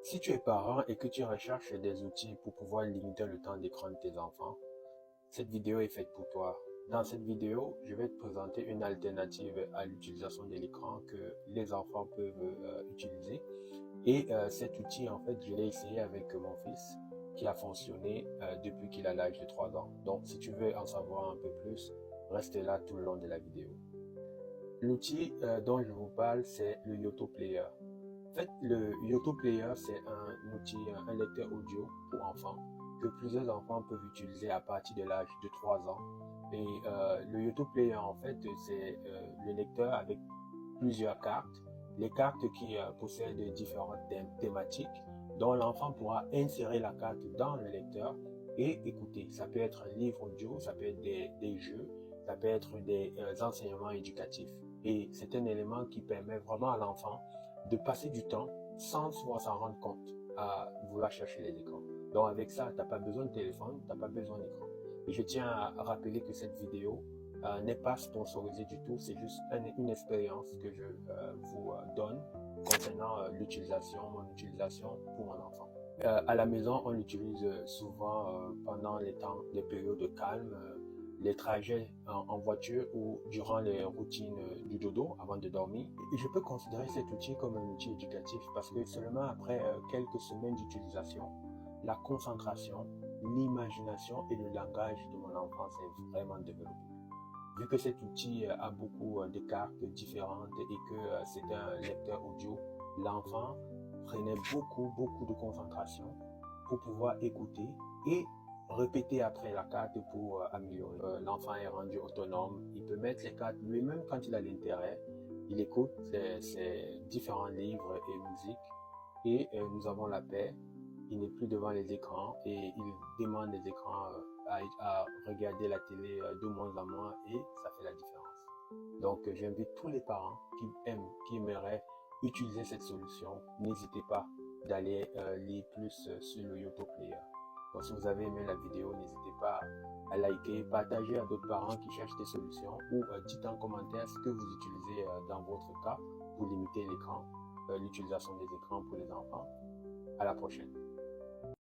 Si tu es parent et que tu recherches des outils pour pouvoir limiter le temps d'écran de tes enfants, cette vidéo est faite pour toi. Dans cette vidéo, je vais te présenter une alternative à l'utilisation de l'écran que les enfants peuvent utiliser. Et cet outil, en fait, je l'ai essayé avec mon fils qui a fonctionné depuis qu'il a l'âge de 3 ans. Donc, si tu veux en savoir un peu plus, reste là tout le long de la vidéo. L'outil dont je vous parle, c'est le Yoto Player. En fait, le Yoto Player, c'est un outil, un lecteur audio pour enfants que plusieurs enfants peuvent utiliser à partir de l'âge de 3 ans. Et le Yoto Player, en fait, c'est le lecteur avec plusieurs cartes. Les cartes qui possèdent différentes thématiques dont l'enfant pourra insérer la carte dans le lecteur et écouter. Ça peut être un livre audio, ça peut être des jeux, ça peut être des enseignements éducatifs. Et c'est un élément qui permet vraiment à l'enfant de passer du temps sans souvent s'en rendre compte à vouloir chercher les écrans. Donc avec ça, tu n'as pas besoin de téléphone, tu n'as pas besoin d'écran. Et je tiens à rappeler que cette vidéo n'est pas sponsorisée du tout, c'est juste une expérience que je vous donne concernant mon utilisation pour mon enfant. À la maison, on l'utilise souvent pendant les périodes de calme, les trajets en voiture ou durant les routines du dodo avant de dormir. Et je peux considérer cet outil comme un outil éducatif parce que seulement après quelques semaines d'utilisation, la concentration, l'imagination et le langage de mon enfant s'est vraiment développé. Vu que cet outil a beaucoup de cartes différentes et que c'est un lecteur audio, l'enfant prenait beaucoup de concentration pour pouvoir écouter et répéter après la carte pour améliorer. L'enfant est rendu autonome, il peut mettre les cartes lui-même quand il a l'intérêt, il écoute ses différents livres et musiques et nous avons la paix. Il n'est plus devant les écrans et il demande les écrans à regarder la télé de moins en moins et ça fait la différence. Donc j'invite tous les parents qui aimeraient utiliser cette solution, n'hésitez pas d'aller lire plus sur le Yoto Player. Donc si vous avez aimé la vidéo, n'hésitez pas à liker, partager à d'autres parents qui cherchent des solutions ou dites en commentaire ce que vous utilisez dans votre cas pour limiter l'utilisation des écrans pour les enfants. À la prochaine.